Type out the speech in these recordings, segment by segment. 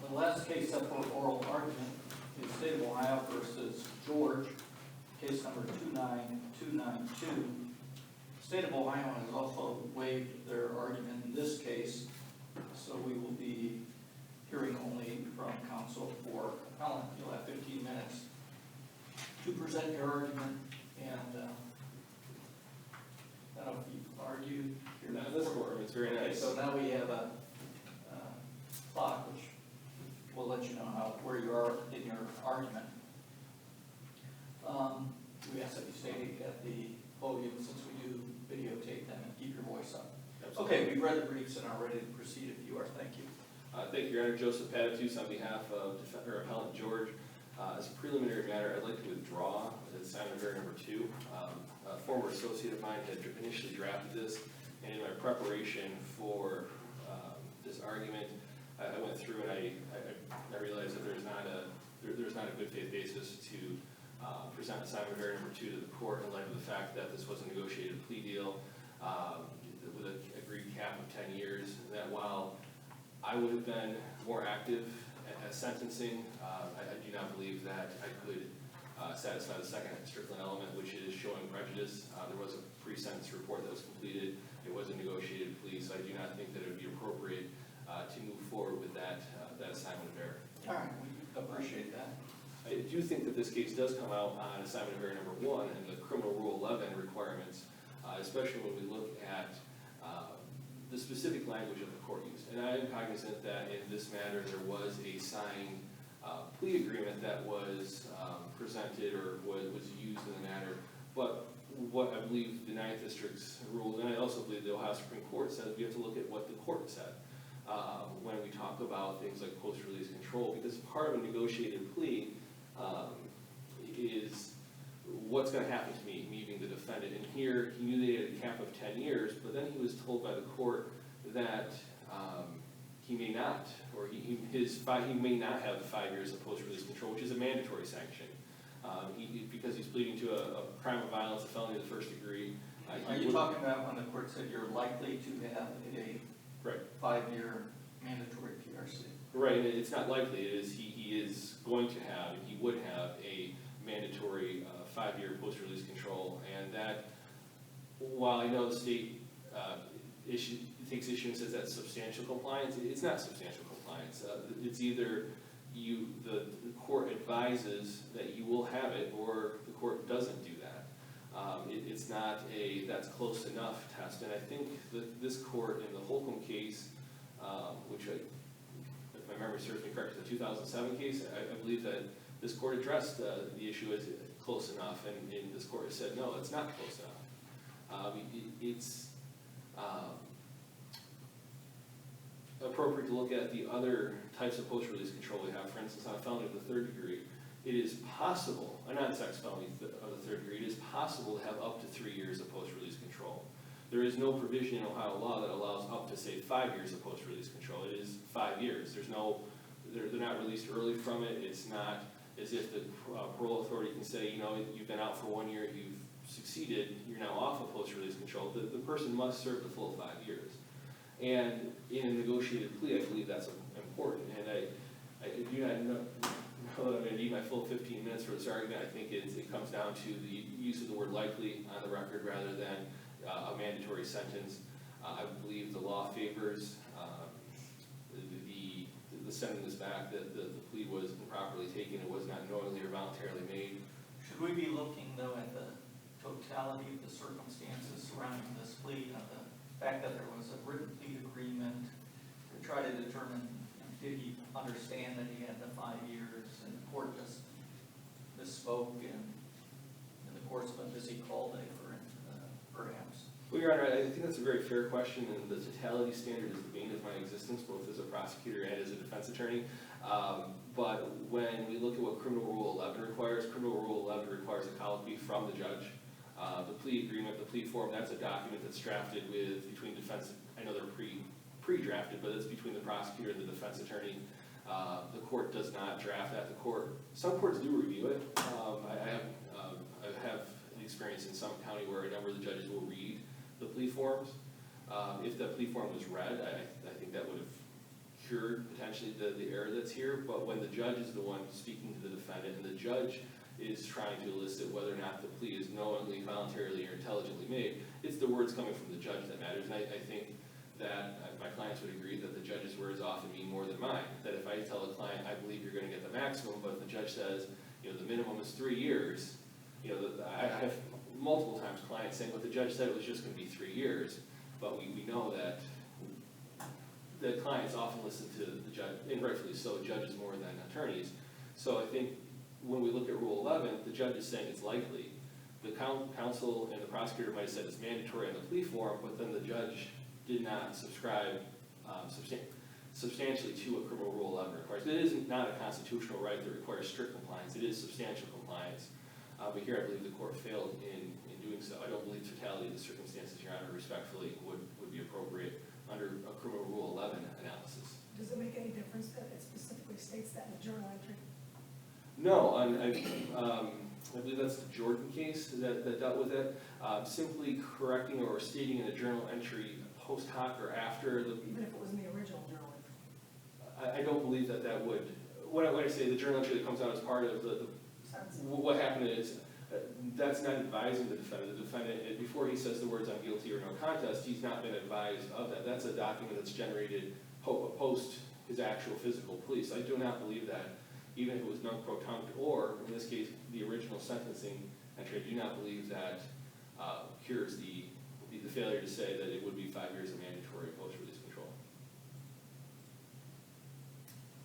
The last case up for oral argument is State of Ohio versus George, case number 29292. State of Ohio has also waived their argument in this case, so we will be hearing only from counsel for appellant. You'll have 15 minutes to present your argument, and I don't know if you've argued here. No, this courtroom, it's very nice. So now we have a clock, which will let you know where you are in your argument. We ask that you stay at the podium since we do videotape them and keep your voice up. Absolutely. Okay, we've read the briefs and are ready to proceed if you are. Thank you. Thank you, Your Honor. Joseph Patatus on behalf of defendant appellant George. As a preliminary matter, I'd like to withdraw assignment of error number 2. A former associate of mine had initially drafted this, and in my preparation for this argument, I went through and I realized that there's not a good faith basis to present assignment of error number 2 to the court in light of the fact that this was a negotiated plea deal with an agreed cap of 10 years. That while I would have been more active at sentencing, I do not believe that I could satisfy the second Strickland element, which is showing prejudice. There was a pre-sentence report that was completed. It was a negotiated plea, so I do not think that it would be appropriate to move forward with that assignment of error. All right, we appreciate that. I do think that this case does come out on assignment of error number 1 and the criminal rule 11 requirements, especially when we look at the specific language of the court used. And I am cognizant that in this matter there was a signed plea agreement that was presented or was used in the matter, but what I believe the 9th District's ruled, and I also believe the Ohio Supreme Court says we have to look at what the court said when we talk about things like post-release control, because part of a negotiated plea is what's going to happen to me being the defendant. And here, he knew they had a cap of 10 years, but then he was told by the court that he may not, or he may not have 5 years of post-release control, which is a mandatory sanction. Because he's pleading to a crime of violence, a felony of the first degree. Are you talking about when the court said you're likely to have a right 5-year mandatory PRC? Right, it's not likely. It is he is going to have, and he would have a mandatory 5-year post-release control, and that, while I know the state takes issue and says that's substantial compliance, it's not substantial compliance. It's either the court advises that you will have it, or the court doesn't do that. It's not a that's close enough test, and I think that this court in the Holcomb case, which if my memory serves me correct, the 2007 case, I believe that this court addressed the issue as close enough, and this court has said, no, it's not close enough. It's appropriate to look at the other types of post-release control we have. For instance, on a felony of the 3rd degree, it is possible, a non-sex felony of the 3rd degree, it is possible to have up to 3 years of post-release control. There is no provision in Ohio law that allows up to, say, 5 years of post-release control. It is 5 years. There's no, they're not released early from it. It's not as if the parole authority can say, you know, you've been out for 1 year, you've succeeded, you're now off of post-release control. The person must serve the full 5 years. And in a negotiated plea, I believe that's important. And I do not know that I'm going to need my full 15 minutes for this argument. I think it comes down to the use of the word likely on the record rather than a mandatory sentence. I believe the law favors the sending this back, that the plea was improperly taken, it was not knowingly or voluntarily made. Should we be looking, though, at the totality of the circumstances surrounding this plea, and the fact that there was a written plea agreement to try to determine, did he understand that he had the 5 years, and the court just misspoke in the course of a busy call day, perhaps? Well, Your Honor, I think that's a very fair question, and the totality standard is the bane of my existence, both as a prosecutor and as a defense attorney. But when we look at what Criminal Rule 11 requires, Criminal Rule 11 requires a colloquy from the judge. The plea agreement, the plea form, that's a document that's drafted between defense, I know they're pre-drafted, but it's between the prosecutor and the defense attorney. The court does not draft that. Some courts do review it. I have an experience in some county where a number of the judges will read the plea forms. If that plea form was read, I think that would have cured potentially the error that's here, but when the judge is the one speaking to the defendant, and the judge is trying to elicit whether or not the plea is knowingly, voluntarily, or intelligently made, it's the words coming from the judge that matters, and I think that my clients would agree that the judge's words often mean more than mine. That if I tell a client, I believe you're going to get the maximum, but the judge says, the minimum is 3 years, I have multiple times clients saying, but the judge said it was just going to be 3 years, but we know that the clients often listen to the judge, and rightfully so, judges more than attorneys. So I think when we look at Rule 11, the judge is saying it's likely. The counsel and the prosecutor might have said it's mandatory on the plea form, but then the judge did not subscribe substantially to a criminal rule 11 requires. It is not a constitutional right that requires strict compliance. It is substantial compliance. But here I believe the court failed in doing so. I don't believe totality of the circumstances, Your Honor, respectfully, would be appropriate under a criminal rule 11 analysis. Does it make any difference that it specifically states that in the journal entry? No, I believe that's the Jordan case that dealt with it. Simply correcting or stating in a journal entry post hoc or after the... Even if it was in the original journal entry? I don't believe that would... When I say the journal entry that comes out as part of what happened is, that's not advising the defendant. The defendant, before he says the words "I'm guilty" or "no contest," he's not been advised of that. That's a document that's generated post his actual physical plea. So I do not believe that, even if it was non-protunct, or in this case, the original sentencing entry, I do not believe that cures the failure to say that it would be 5 years of mandatory post-release control.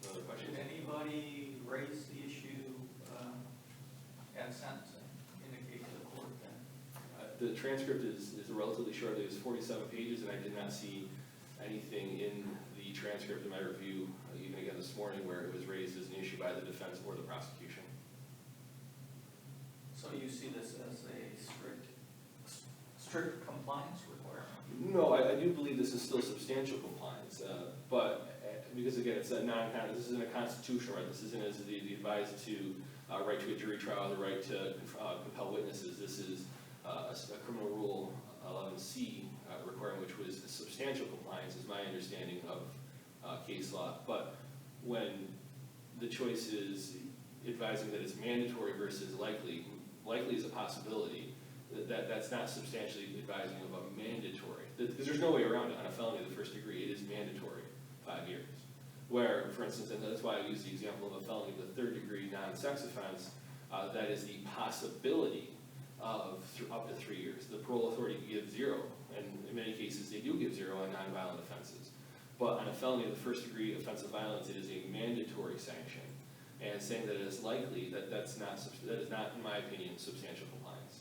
Another question? Did anybody raise the issue at sentencing, indicate to the court that? The transcript is relatively short. It was 47 pages, and I did not see anything in the transcript in my review, even again this morning, where it was raised as an issue by the defense or the prosecution. So you see this as a strict compliance requirement? No, I do believe this is still substantial compliance, but because again, it's this isn't a constitutional right. This isn't as the advice to right to a jury trial, the right to compel witnesses. This is a criminal rule 11C requirement, which was substantial compliance, is my understanding of case law. But when the choice is advising that it's mandatory versus likely is a possibility. That's not substantially advising of a mandatory, because there's no way around it. On a felony of the first degree, it is mandatory 5 years. Where, for instance, and that's why I use the example of a felony of the third degree non-sex offense, that is the possibility of up to 3 years. The parole authority can give 0, and in many cases they do give 0 on nonviolent offenses. But on a felony of the first degree offense of violence, it is a mandatory sanction. And saying that it is likely, that is not, in my opinion, substantial compliance.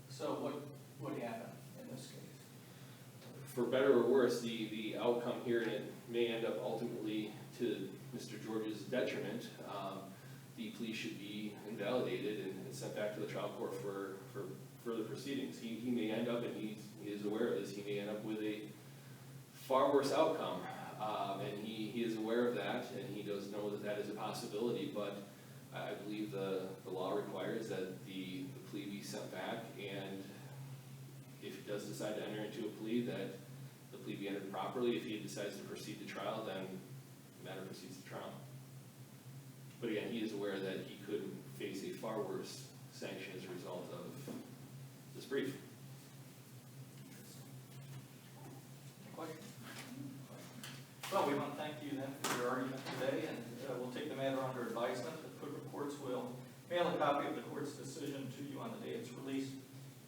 So what would happen in this case? For better or worse, the outcome here, and it may end up ultimately to Mr. George's detriment, the plea should be invalidated and sent back to the trial court for further proceedings. He may end up, and he is aware of this, he may end up with a far worse outcome. And he is aware of that, and he does know that is a possibility, but I believe the law requires that the plea be sent back, and if he does decide to enter into a plea, that the plea be entered properly. If he decides to proceed to trial, then the matter proceeds to trial. But again, he is aware that he could face a far worse sanction as a result of this brief. Well, we want to thank you then for your argument today, and we'll take the matter under advisement. The clerk of courts will mail a copy of the court's decision to you on the day it's released.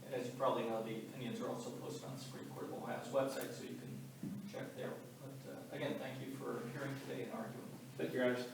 And as you probably know, the opinions are also posted on the Supreme Court of Ohio's website, so you can check there. But again, thank you for hearing today and arguing. Thank you, Your Honors.